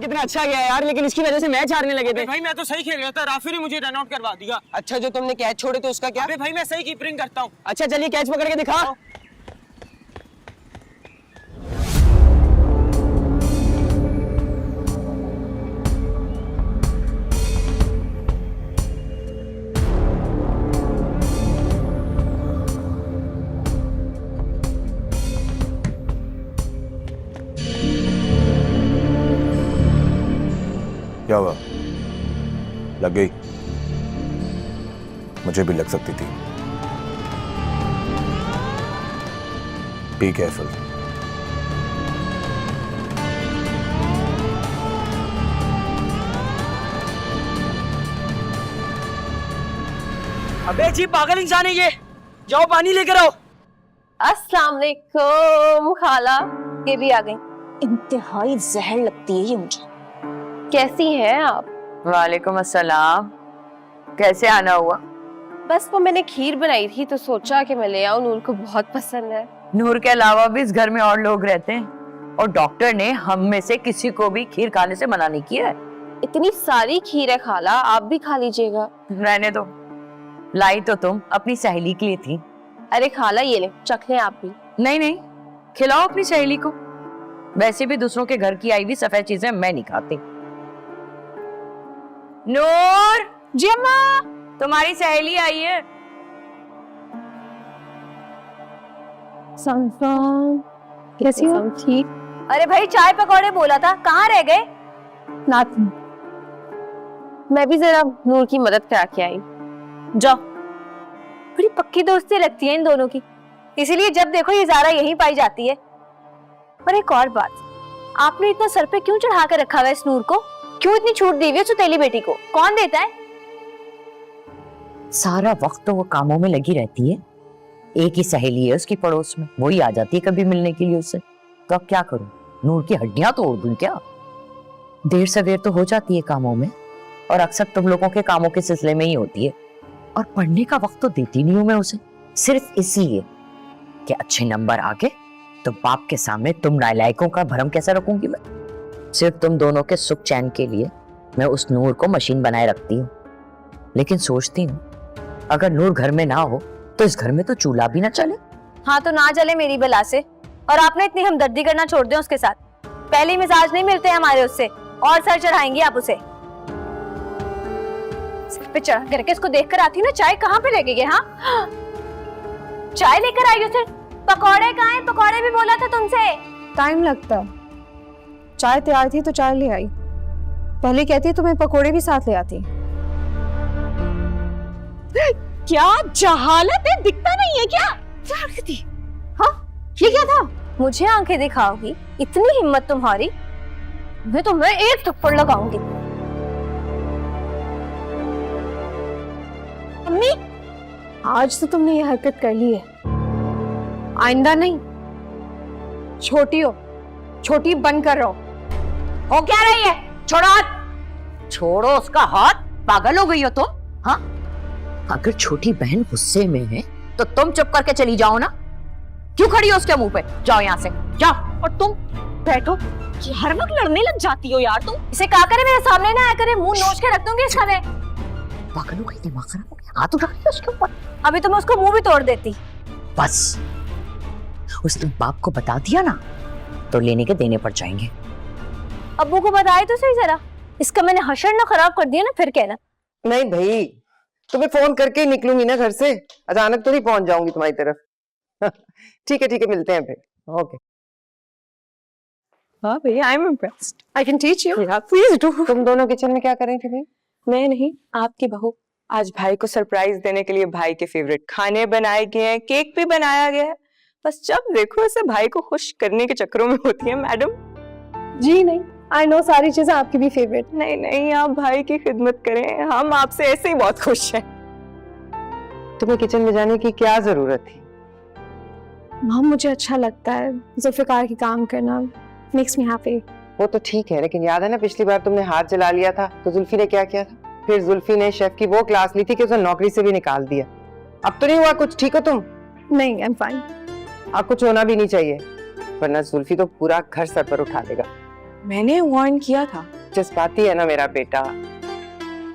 कितना अच्छा गया यार, लेकिन इसकी वजह से मैच हारने लगे थे। भाई मैं तो सही खेल रहा था, राफी ने मुझे रन आउट करवा दिया। अच्छा, जो तुमने कैच छोड़े तो उसका क्या? अबे भाई मैं सही कीपिंग करता हूँ। अच्छा चलिए कैच पकड़ के दिखा। क्या हुआ? लग गई? मुझे भी लग सकती थी। Be careful. अबे जी पागल इंसान है ये, जाओ पानी लेकर आओ। अस्सलाम वालेकुम खाला, ये भी आ गई। इंतहाई जहर लगती है ये मुझे। कैसी हैं आप? वालेकुम अस्सलाम। कैसे आना हुआ? बस वो मैंने खीर बनाई थी तो सोचा कि मैं ले आऊं, नूर को बहुत पसंद है। नूर के अलावा भी इस घर में और लोग रहते हैं और डॉक्टर ने हम में से किसी को भी खीर खाने से मना नहीं किया है। इतनी सारी खीर है खाला, आप भी खा लीजिएगा। रहने दो, लाई तो तुम अपनी सहेली के लिए थी। अरे खाला ये ले, चख लें आप भी। नहीं नहीं, खिलाओ अपनी सहेली को। वैसे भी दूसरों के घर की आई हुई सफेद चीजें मैं नहीं खाती। नूर जी अम्मा। तुम्हारी सहेली आई है। कैसी हो? ठीक। अरे भाई चाय पकौड़े बोला था, कहाँ रह गए? नाथ, मैं भी जरा नूर की मदद करा के आई। जाओ। बड़ी पक्की दोस्ती लगती है इन दोनों की, इसीलिए जब देखो ये ज़ारा यहीं पाई जाती है। और एक और बात, आपने इतना सर पे क्यों चढ़ा कर रखा हुआ है इस नूर को? क्यों इतनी छूट दी हुई है सुतेली बेटी को? कौन देता है? सारा वक्त तो वो कामों में लगी रहती है। एक ही सहेली है उसकी पड़ोस में, वही आ जाती है कभी मिलने के लिए उससे। तो अब क्या करूं, नूर की हड्डियां तोड़ दूं क्या? देर सवेर तो हो जाती है कामों में, और अक्सर तुम लोगों के कामों के सिलसिले में ही होती है। और पढ़ने का वक्त तो देती नहीं हूं मैं उसे, सिर्फ इसलिए कि अच्छे नंबर आ गए तो बाप के सामने तुम नालायकों का भरम कैसे रखूंगी मैं? सिर्फ तुम दोनों के सुख चैन के लिए मैं उस नूर को मशीन बनाए रखती हूँ। लेकिन सोचती हूँ अगर नूर घर में ना हो तो इस घर में तो चूल्हा भी ना चले। हाँ तो ना चले मेरी बला से। और आपने इतनी हमदर्दी करना छोड़ दिया उसके साथ। पहले मिजाज नहीं मिलते हमारे उससे, और सर चढ़ाएंगे आप उसे। सिर पे चढ़ा करके इसको देखकर आती ना, चाय कहाँ पे रह गई है? हाँ चाय लेकर आई हो सिर्फ, पकौड़े कहाँ हैं? पकौड़े भी बोला था तुमसे। टाइम लगता है, चाय तैयार थी तो चाय ले आई। पहले कहती तो मैं पकोड़े भी साथ ले आती। क्या जहालत है, दिखता नहीं है क्या? हाँ ये क्या था? मुझे आंखें दिखाओगी? इतनी हिम्मत तुम्हारी? मैं तो मैं एक थप्पड़ लगाऊंगी। अम्मी, आज तो तुमने ये हरकत कर ली है, आइंदा नहीं। छोटी हो, छोटी बनकर रहो। हो क्या रही है? छोड़ो हाथ, छोड़ो उसका हाथ। पागल हो गई हो तुम? हाँ, अगर छोटी बहन गुस्से में है तो तुम चुप करके चली जाओ ना। क्यों खड़ी हो उसके मुंह पे? जाओ यहाँ से, जाओ। और तुम बैठो, हर वक्त लड़ने लग जाती हो यार तुम। इसे क्या करे, मेरे सामने ना आया करे, मुंह नोच के रख दूंगी इसका मैं। पागल हो गई, दिमाग खराब हो गया। हाथ उठा रही है उसके ऊपर। अभी तो मैं उसको मुंह भी तोड़ देती। बस उसने बाप को बता दिया ना तो लेने के देने पड़ जाएंगे। अब्बू को बताए तो सही जरा, इसका मैंने हशर ना खराब कर दिया ना फिर कहना। नहीं भाई, तुम्हें फोन करके ही निकलूंगी ना घर से, अचानक तो नहीं पहुंच जाऊंगी तुम्हारी तरफ। ठीक है मिलते हैं फिर। ओके। हाँ भैया, I am impressed. I can teach you. Please do. तुम दोनों किचन में क्या कर रही थी भाई? मैं नहीं, आपकी बहू। आज भाई को सरप्राइज देने के लिए भाई के फेवरेट खाने बनाए गए हैं, केक भी बनाया गया है। बस जब देखो ऐसे भाई को खुश करने के चक्करों में होती है मैडम। जी नहीं, आई नो सारी चीजें आपकी भी फेवरेट। नहीं नहीं, आप भाई की खिदमत करें, हम आपसे ऐसे ही बहुत खुश हैं। तुम्हें किचन में जाने की क्या जरूरत थी? माम, मुझे अच्छा लगता है जुल्फिकार की काम करना, मेक्स मी हैप्पी। वो तो ठीक है, लेकिन याद है ना पिछली बार तुमने हाथ जला लिया था तो जुल्फी ने क्या किया था? फिर जुल्फी ने शेफ की वो क्लास ली थी कि उसे नौकरी से भी निकाल दिया। अब तो नहीं हुआ कुछ? ठीक हो तुम? नहीं, आई एम फाइन। अब कुछ होना भी नहीं चाहिए, वरना जुल्फी तो पूरा घर सर पर उठा लेगा। मैंने वार्न किया था। जज्बाती है ना मेरा बेटा,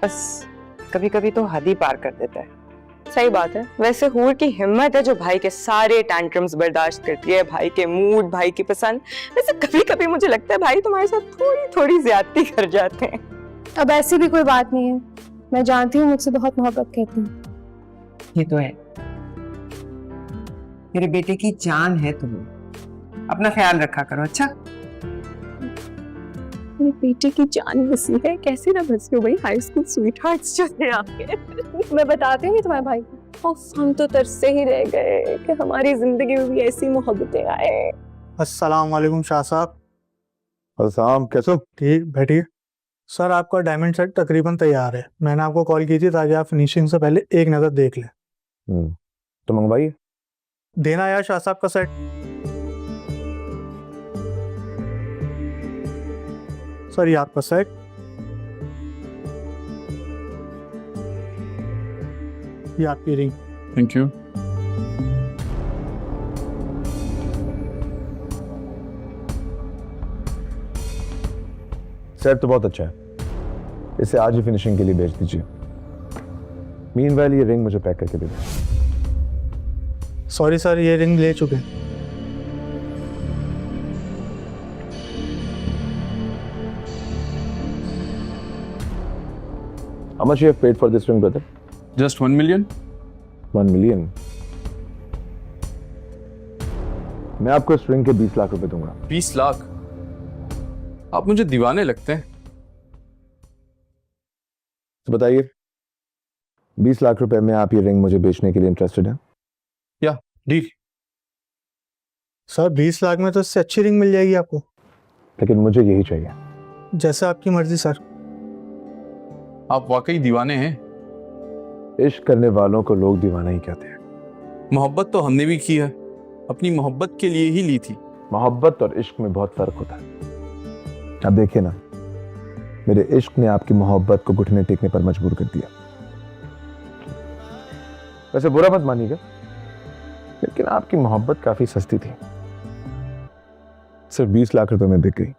बस कभी कभी तो हद ही पार कर देता है। सही बात है। वैसे हूर की हिम्मत है जो भाई के सारे टैंट्रम्स बर्दाश्त करती है, भाई के मूड, भाई की पसंद। वैसे कभी कभी मुझे लगता है भाई तुम्हारे साथ थोड़ी थोड़ी ज्यादती कर जाते हैं। अब ऐसी भी कोई बात नहीं है, मैं जानती हूँ मुझसे बहुत मोहब्बत करती हूँ। ये तो है, मेरे बेटे की जान है तुम, अपना ख्याल रखा करो। अच्छा, मेरे बेटे की जान बसी है, कैसे ना बसी हो भाई, हाई स्कूल स्वीट हार्ट्स जो थे आपके। मैं बताती हूँ तुम्हारे भाई को। हम तो तरसते ही रह गए कि हमारी जिंदगी में भी ऐसी मोहब्बतें आए। अस्सलाम वालेकुम शाह साहब। अस्सलाम, कैसे हो? ठीक, बैठिए। सर आपका डायमंड सेट तकरीबन तैयार है। मैंने आपको कॉल की थी ताकि आप फिनिशिंग से पहले एक नज़र देख लें। तो मंगवाइए। देना यार शाह साहब का सेट। सर ये आपका सेट। ये आपकी रिंग। Thank you. सेट तो बहुत अच्छा है, इसे आज ही फिनिशिंग के लिए भेज दीजिए। मीनवाइल ये रिंग मुझे पैक करके दे दो। सॉरी सर, ये रिंग ले चुके हैं। How much you have paid for this ring, brother? Just 1 million. 1 million। मैं आपको इस रिंग के 20 लाख रुपए दूंगा। 20 लाख? आप मुझे दीवाने लगते हैं। तो बताइए, 20 लाख रुपए में आप ये रिंग मुझे बेचने के लिए इंटरेस्टेड हैं? या डील। सर 20 लाख में तो इससे अच्छी रिंग मिल जाएगी आपको। लेकिन मुझे यही चाहिए। जैसे आपकी मर्जी सर। आप वाकई दीवाने हैं। इश्क करने वालों को लोग दीवाना ही कहते हैं। मोहब्बत तो हमने भी की है, अपनी मोहब्बत के लिए ही ली थी। मोहब्बत और इश्क में बहुत फर्क होता है। अब देखिए ना, मेरे इश्क ने आपकी मोहब्बत को घुटने टेकने पर मजबूर कर दिया। वैसे बुरा मत मानिएगा, लेकिन आपकी मोहब्बत काफी सस्ती थी, सिर्फ 20 लाख रुपए में बिक गई।